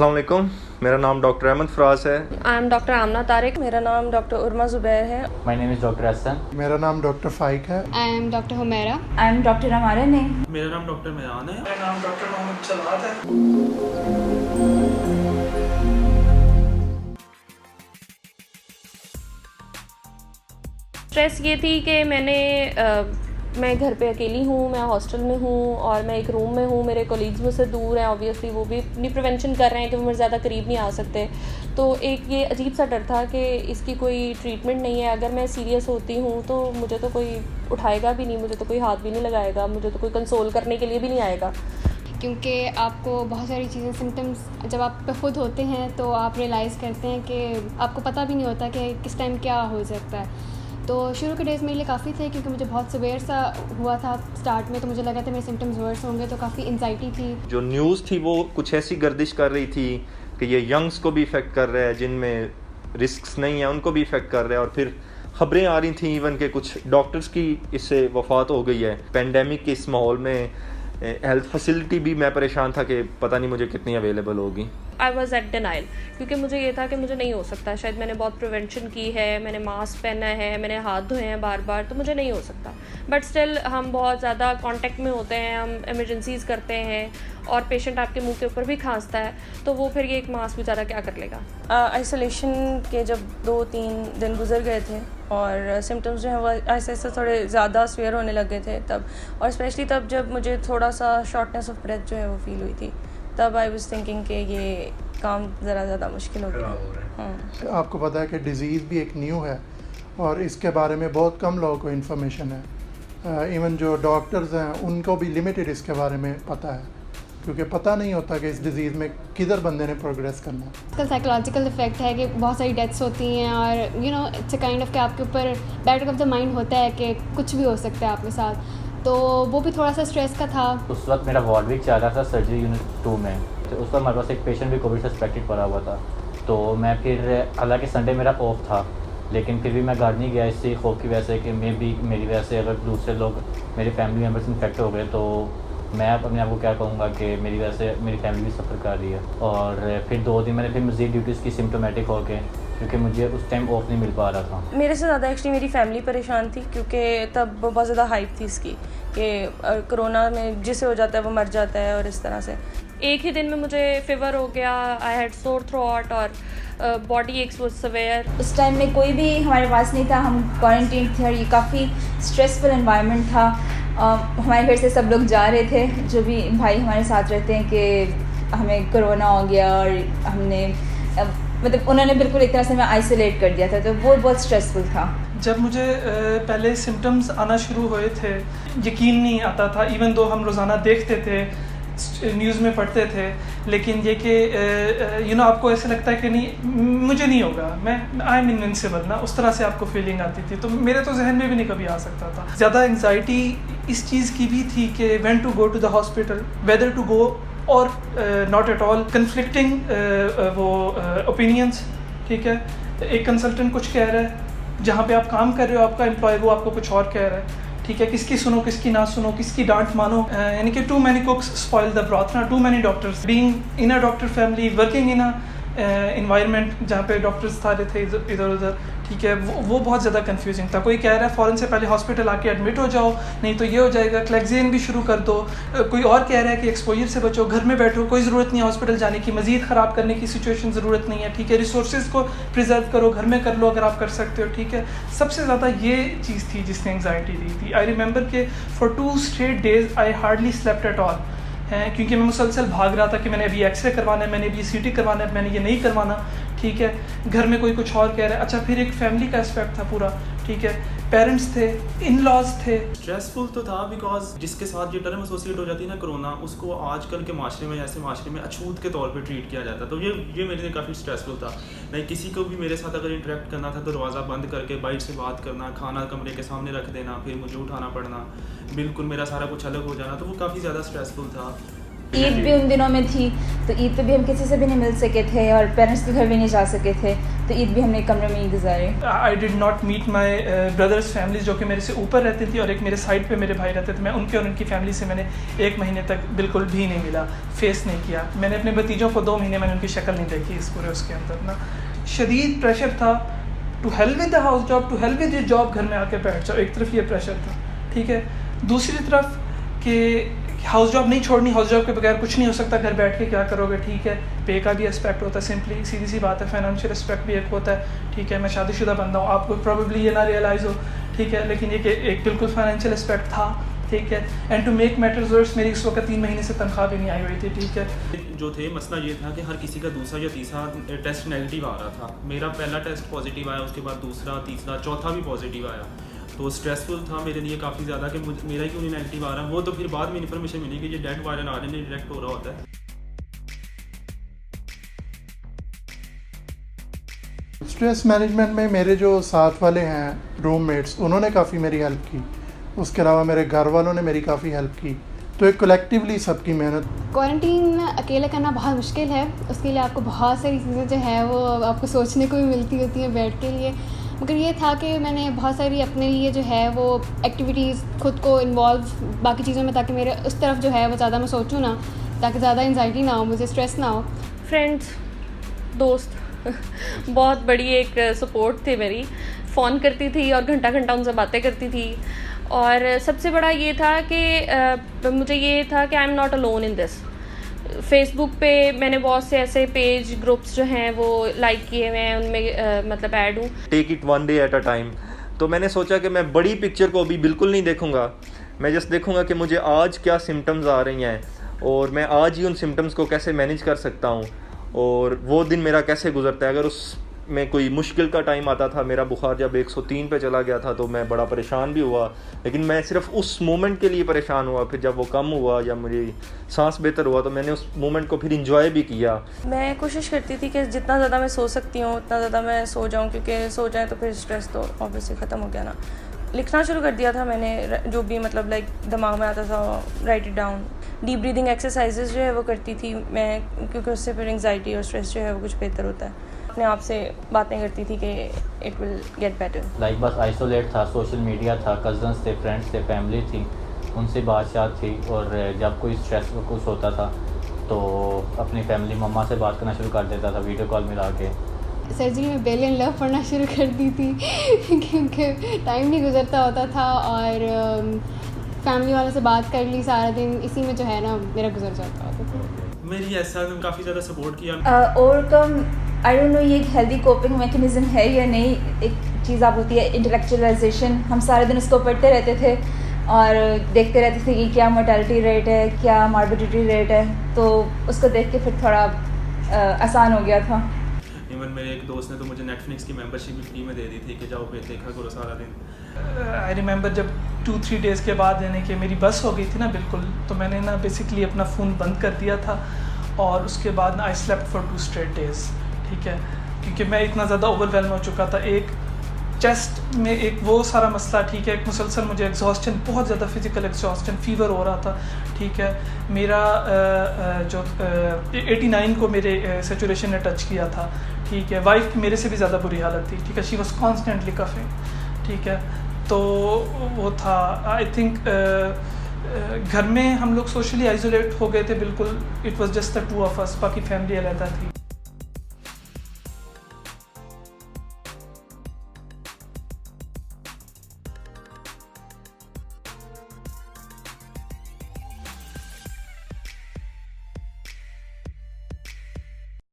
अस्सलाम वालेकुम, मेरा नाम डॉक्टर अहमद फराज है। I am doctor Amna Tariq. मेरा नाम डॉक्टर उर्मा ज़ुबैर है। My name is doctor Hassan. मेरा नाम डॉक्टर फाइक है। I am doctor Humaira. I am doctor हमारे ने। मेरा नाम डॉक्टर मयान है। मेरा नाम डॉक्टर मोहम्मद सलात है। स्ट्रेस ये थी कि मैं घर पे अकेली हूँ, मैं हॉस्टल में हूँ और मैं एक रूम में हूँ। मेरे कोलीग्स मुझसे दूर हैं, ऑब्वियसली वो भी अपनी प्रिवेंशन कर रहे हैं कि वो मेरे ज़्यादा करीब नहीं आ सकते। तो एक ये अजीब सा डर था कि इसकी कोई ट्रीटमेंट नहीं है। अगर मैं सीरियस होती हूँ तो मुझे तो कोई उठाएगा भी नहीं, मुझे तो कोई हाथ भी नहीं लगाएगा, मुझे तो कोई कंसोल करने के लिए भी नहीं आएगा। क्योंकि आपको बहुत सारी चीज़ें सिम्टम्स जब आप पे खुद होते हैं तो आप रियलाइज़ करते हैं कि आपको पता भी नहीं होता कि किस टाइम क्या हो सकता है। तो शुरू के डेज़ मेरे लिए काफ़ी थे क्योंकि मुझे बहुत सिवियर सा हुआ था स्टार्ट में, तो मुझे लगा था मेरे सिम्टम्स वर्स होंगे, तो काफ़ी एंजाइटी थी। जो न्यूज़ थी वो कुछ ऐसी गर्दिश कर रही थी कि ये यंग्स को भी इफ़ेक्ट कर रहा है, जिनमें रिस्क्स नहीं है उनको भी इफ़ेक्ट कर रहा है। और फिर खबरें आ रही थी इवन के कुछ डॉक्टर्स की इससे वफ़ात हो गई है। पेंडेमिक के इस माहौल में हेल्थ फैसिलिटी भी मैं परेशान था कि पता नहीं मुझे कितनी अवेलेबल होगी। आई वॉज एट डिनाइल क्योंकि मुझे ये था कि मुझे नहीं हो सकता। शायद मैंने बहुत प्रिवेंशन की है, मैंने मास्क पहना है, मैंने हाथ धोए हैं बार बार, तो मुझे नहीं हो सकता। बट स्टिल हम बहुत ज़्यादा कांटेक्ट में होते हैं, हम इमरजेंसीज़ करते हैं और पेशेंट आपके मुंह के ऊपर भी खांसता है, तो वो फिर ये एक मास्क बेचारा क्या कर लेगा। आइसोलेशन के जब 2-3 दिन गुजर गए थे और सिम्टम्स जो हैं वो ऐसे ऐसे थोड़े ज़्यादा सीवियर होने लगे थे तब, और स्पेशली तब जब मुझे थोड़ा सा शॉर्टनेस ऑफ ब्रेथ जो है वो फील हुई थी, तब आई वाज थिंकिंग कि ये काम ज़रा ज़्यादा मुश्किल हो गया। आपको पता है कि डिज़ीज़ भी एक न्यू है और इसके बारे में बहुत कम लोगों को इन्फॉर्मेशन है। इवन जो डॉक्टर्स हैं उनको भी लिमिटेड इसके बारे में पता है, क्योंकि पता नहीं होता कि इस डिज़ीज़ में किधर बंदे ने प्रोग्रेस करना है। इसका साइकोलॉजिकल इफेक्ट है कि बहुत सारी डेथ्स होती हैं और इट्स अ काइंड ऑफ कि आपके ऊपर बैक ऑफ द माइंड होता है कि कुछ भी हो सकता है आपके साथ, तो वो भी थोड़ा सा स्ट्रेस का था। उस वक्त मेरा वार्ड भी चल रहा था सर्जरी यूनिट 2 में, तो उस वक्त हमारे पास एक पेशेंट भी कोविड सस्पेक्टेड पड़ा हुआ था। तो मैं फिर हालांकि संडे मेरा ऑफ था, लेकिन फिर भी मैं घर नहीं गया इसी खौफ की वजह से कि मेरी वजह से अगर दूसरे लोग मेरे फैमिली मेम्बर्स इन्फेक्ट हो गए तो मैं अपने आप को क्या कहूँगा कि मेरी वजह से मेरी फैमिली भी सफ़र कर रही है। और फिर 2 दिन मैंने फिर मज़ीद ड्यूटीज़ की सिम्टोमेटिक हो गए, क्योंकि मुझे उस टाइम ऑफ नहीं मिल पा रहा था। मेरे से ज़्यादा एक्चुअली मेरी फैमिली परेशान थी क्योंकि तब बहुत ज़्यादा हाइप थी इसकी कि कोरोना में जिसे हो जाता है वो मर जाता है, और इस तरह से एक ही दिन में मुझे फीवर हो गया, आई हैड सोर थ्रोट और बॉडी एक्स वाज सिवियर। उस टाइम में कोई भी हमारे पास नहीं था, हम क्वारंटीन थे और ये काफ़ी स्ट्रेसफुल एनवायरनमेंट था। हमारे घर से सब लोग जा रहे थे, जो भी भाई हमारे साथ रहते हैं, कि हमें कोरोना हो गया और हमने मतलब उन्होंने बिल्कुल एक तरह से हमें आइसोलेट कर दिया था, तो वो बहुत स्ट्रेसफुल था। जब मुझे पहले सिम्टम्स आना शुरू हुए थे, यकीन नहीं आता था, इवन दो हम रोज़ाना देखते थे, न्यूज़ में पढ़ते थे, लेकिन ये कि आपको ऐसे लगता है कि नहीं मुझे नहीं होगा, मैं आई एम इनविंसिबल ना, उस तरह से आपको फीलिंग आती थी। तो मेरे तो जहन में भी नहीं कभी आ सकता था। ज़्यादा एंग्जाइटी इस चीज़ की भी थी कि when to go to the hospital, whether to go or not at all, conflicting opinions. ठीक है, एक कंसल्टेंट कुछ कह रहा है, जहाँ पे आप काम कर रहे हो आपका एम्प्लॉय वो आपको कुछ और कह रहा है। ठीक है, किसकी सुनो किसकी ना सुनो, किसकी डांट मानो, यानी कि too many cooks spoil the broth ना, too many doctors being in a doctor family, working in a environment जहाँ पे डॉक्टर्स सारे थे इधर उधर। ठीक है, वो बहुत ज़्यादा कंफ्यूजिंग था। कोई कह रहा है फ़ौरन से पहले हॉस्पिटल आके एडमिट हो जाओ, नहीं तो ये हो जाएगा, क्लेक्सिन भी शुरू कर दो। कोई और कह रहा है कि एक्सपोजर से बचो, घर में बैठो, कोई ज़रूरत नहीं है हॉस्पिटल जाने की, मज़ीद ख़राब करने की सिचुएशन ज़रूरत नहीं है। ठीक है, रिसोर्सेज को प्रिजर्व करो, घर में कर लो अगर आप कर सकते हो। ठीक है, सबसे ज़्यादा ये चीज़ थी जिसने एंग्जाइटी दी थी। आई रिमेंबर के for 2 straight days I hardly slept at all, हैं, क्योंकि मैं मुसलसल भाग रहा था कि मैंने अभी एक्सरे करवाना है, मैंने अभी सीटी करवाना है, मैंने ये नहीं करवाना। ठीक है, घर में कोई कुछ और कह रहा है। अच्छा, फिर एक फैमिली का एस्पेक्ट था पूरा। ठीक है, पेरेंट्स थे, इन लॉज थे। स्ट्रेसफुल तो था बिकॉज जिसके साथ ये टर्म एसोसिएट हो जाती है ना कोरोना, उसको आजकल के माशरे में ऐसे माशरे में अछूत के तौर पे ट्रीट किया जाता है। तो ये मेरे लिए काफ़ी स्ट्रेसफुल था। नहीं, किसी को भी मेरे साथ अगर इंटरेक्ट करना था तो दरवाज़ा बंद करके बाइट से बात करना, खाना कमरे के सामने रख देना, फिर मुझे उठाना पड़ना, बिल्कुल मेरा सारा कुछ अलग हो जाना, तो वो काफ़ी ज़्यादा स्ट्रेसफुल था। ईद भी उन दिनों में थी, तो ईद पे भी हम किसी से भी नहीं मिल सके थे और पेरेंट्स के घर भी नहीं जा सके थे, तो ईद भी हमने कमरे में ही गुजारी। I did not meet my brothers families जो कि मेरे से ऊपर रहती थी, और एक मेरे साइड पे मेरे भाई रहते थे। मैं उनके और उनकी फैमिली से मैंने 1 महीने तक बिल्कुल भी नहीं मिला, फेस नहीं किया। मैंने अपने भतीजों को 2 महीने मैंने उनकी शक्ल नहीं देखी इस पूरे उसके अंदर ना। शदीद प्रेशर था, to hell with the house job, to hell with your job, घर में आके बैठ जाओ। एक तरफ ये प्रेशर था, ठीक है। दूसरी तरफ कि हाउस जॉब नहीं छोड़नी, हाउस जॉब के बगैर कुछ नहीं हो सकता, घर बैठ के क्या करोगे, ठीक है। पे का भी एस्पेक्ट होता है, सिंपली सीधी सी बात है। फाइनेंशियल एस्पेक्ट भी एक होता है, ठीक है। मैं शादीशुदा बंदा हूँ, आपको प्रॉब्ली ये ना रियलाइज़ हो, ठीक है, लेकिन ये कि एक बिल्कुल फाइनेंशियल एस्पेक्ट था, ठीक है। And to make matters worse, मेरी इस वक्त 3 महीने से तनख्वाह भी नहीं आई हुई थी, ठीक है। जो थे मसला ये था कि हर किसी का दूसरा या तीसरा टेस्ट नेगेटिव आ रहा था। मेरा पहला टेस्ट पॉजिटिव आया, उसके बाद दूसरा, तीसरा, चौथा भी पॉजिटिव आया। तो स्ट्रेसफुल था मेरे लिए काफ़ी ज़्यादा कि मेरा ही क्यों नहीं नेगेटिव आ रहा। वो तो फिर बाद में इन्फॉर्मेशन मिली कि ये डेड वायरल आरएनए डिटेक्ट हो रहा होता है। स्ट्रेस मैनेजमेंट में मेरे जो साथ वाले हैं रूममेट्स, उन्होंने काफ़ी मेरी हेल्प की। उसके अलावा मेरे घर वालों ने मेरी काफ़ी हेल्प की। तो एक कलेक्टिवली सबकी मेहनत। क्वारंटीन अकेले करना बहुत मुश्किल है, उसके लिए आपको बहुत सारी चीज़ें जो है वो आपको सोचने को भी मिलती होती हैं बेड के लिए। मगर ये था कि मैंने बहुत सारी अपने लिए जो है वो एक्टिविटीज़ खुद को इन्वॉल्व बाकी चीज़ों में, ताकि मेरे उस तरफ जो है वो ज़्यादा मैं सोचूं ना, ताकि ज़्यादा एंजाइटी ना हो, मुझे स्ट्रेस ना हो। फ्रेंड्स, दोस्त बहुत बड़ी एक सपोर्ट थी मेरी। फ़ोन करती थी और घंटा घंटा उनसे बातें करती थी। और सबसे बड़ा ये था कि मुझे ये था कि I am not alone in this. Facebook पे मैंने बहुत से ऐसे पेज ग्रुप्स जो हैं वो लाइक किए हुए हैं, उनमें मतलब ऐड हूँ। Take it one day at a time. तो मैंने सोचा कि मैं बड़ी पिक्चर को अभी बिल्कुल नहीं देखूंगा, मैं जस्ट देखूंगा कि मुझे आज क्या सिम्टम्स आ रही हैं और मैं आज ही उन सिम्टम्स को कैसे मैनेज कर सकता हूँ और वो दिन मेरा कैसे गुजरता है। अगर उसमें कोई मुश्किल का टाइम आता था, मेरा बुखार जब 103 पे चला गया था तो मैं बड़ा परेशान भी हुआ, लेकिन मैं सिर्फ उस मोमेंट के लिए परेशान हुआ। फिर जब वो कम हुआ या मेरी सांस बेहतर हुआ तो मैंने उस मोमेंट को फिर इंजॉय भी किया। मैं कोशिश करती थी कि जितना ज़्यादा मैं सो सकती हूँ उतना ज़्यादा मैं सो जाऊँ, क्योंकि सो जाए तो फिर स्ट्रेस तो ऑब्वियसली ख़त्म हो गया ना। लिखना शुरू कर दिया था मैंने, जो भी मतलब लाइक दिमाग में आता था, right it down. Deep breathing exercises जो है वो करती थी मैं, क्योंकि उससे फिर एंजाइटी और स्ट्रेस जो है वो कुछ बेहतर होता है। अपने आप से बातें करती थी कि it will get better. Like बस आइसोलेट था, सोशल मीडिया था, कज़न्स थे, फ्रेंड्स थे, फैमिली थी, उनसे बातचीत थी। और जब कोई स्ट्रेस कुछ होता था तो अपनी फैमिली मम्मा से बात करना शुरू कर देता था, वीडियो कॉल मिला के। सर्जरी में बेली एंड लव पढ़ना शुरू कर दी थी क्योंकि टाइम नहीं गुजरता होता था, और फैमिली वालों से बात कर ली सारा दिन, इसी में जो है ना मेरा गुजर जाता होता था। मेरी ऐसा काफ़ी ज़्यादा सपोर्ट किया। ओवरकम, आई डोंट नो ये एक हेल्दी कोपिंग मैकेनिज्म है या नहीं। एक चीज़ आप होती है इंटेलेक्चुअलाइजेशन, हम सारे दिन उसको पढ़ते रहते थे और देखते रहते थे कि क्या मोर्टेलिटी रेट है, क्या मॉर्बिडिटी रेट है, तो उसको देख के फिर थोड़ा आसान हो गया था। इवन मेरे एक दोस्त ने तो मुझे नेटफ्लिक्स की मेंबरशिप भी फ्री में दे दी थी कि जाओ पे देखा करो सारा दिन। आई रिमेंबर जब 2-3 डेज़ के बाद यानी कि मेरी बस हो गई थी ना बिल्कुल, तो मैंने ना बेसिकली अपना फ़ोन बंद कर दिया था और उसके बाद ना I slept for 2 straight days, ठीक है, क्योंकि मैं इतना ज़्यादा ओवरवेलम हो चुका था। एक चेस्ट में एक वो सारा मसला, ठीक है, एक मुसलसल मुझे एग्जॉस्टन, बहुत ज़्यादा फिज़िकल एग्जॉस्टन, फीवर हो रहा था, ठीक है। मेरा जो 89 को मेरे सेचुरेशन ने टच किया था, ठीक है। वाइफ की मेरे से भी ज़्यादा बुरी हालत थी, ठीक है, शी वॉज कॉन्स्टेंटली कफिंग, ठीक है। तो वो था, आई थिंक घर में हम लोग सोशली आइसोलेट हो गए थे बिल्कुल। It was just the 2 of us, बाकी फैमिली अलग थी।